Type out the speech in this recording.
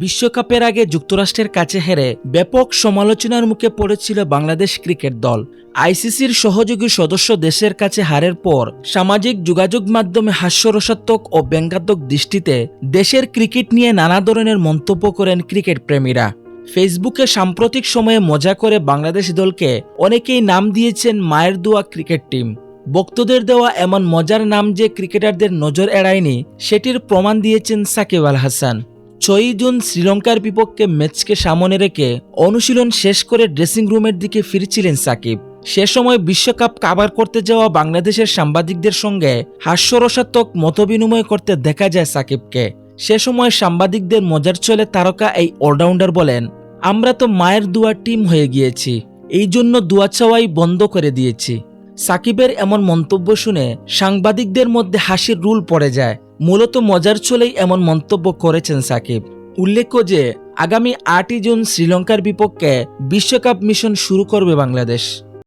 বিশ্বকাপের আগে যুক্তরাষ্ট্রের কাছে হেরে ব্যাপক সমালোচনার মুখে পড়েছিল বাংলাদেশ ক্রিকেট দল। আইসিসির সহযোগী সদস্য দেশের কাছে হারের পর সামাজিক যোগাযোগ মাধ্যমে হাস্যরসাত্মক ও ব্যঙ্গাত্মক দৃষ্টিতে দেশের ক্রিকেট নিয়ে নানা ধরনের মন্তব্য করেন ক্রিকেট প্রেমীরা। ফেসবুকে সাম্প্রতিক সময়ে মজা করে বাংলাদেশ দলকে অনেকেই নাম দিয়েছেন মায়ের দোয়া ক্রিকেট টিম। ভক্তদের দেওয়া এমন মজার নাম যে ক্রিকেটারদের নজর এড়ায়নি, সেটির প্রমাণ দিয়েছেন সাকিব আল হাসান। 6 জুন শ্রীলঙ্কার বিপক্ষে ম্যাচকে সামনে রেখে অনুশীলন শেষ করে ড্রেসিং রুমের দিকে ফিরছিলেন সাকিব। সে সময় বিশ্বকাপ কাভার করতে যাওয়া বাংলাদেশের সাংবাদিকদের সঙ্গে হাস্যরসাত্মক মতবিনিময় করতে দেখা যায় সাকিবকে। সে সময় সাংবাদিকদের মজার ছলে তারকা এই অলরাউন্ডার বলেন, আমরা তো মায়ের দোয়া টিম হয়ে গিয়েছি, এই জন্য দোয়া চাওয়াই বন্ধ করে দিয়েছি। সাকিবের এমন মন্তব্য শুনে সাংবাদিকদের মধ্যে হাসির রুল পড়ে যায়। মূলত মজার ছলেই এমন মন্তব্য করেছেন সাকিব। উল্লেখ্য যে আগামী 8 জুন শ্রীলঙ্কার বিপক্ষে বিশ্বকাপ মিশন শুরু করবে বাংলাদেশ।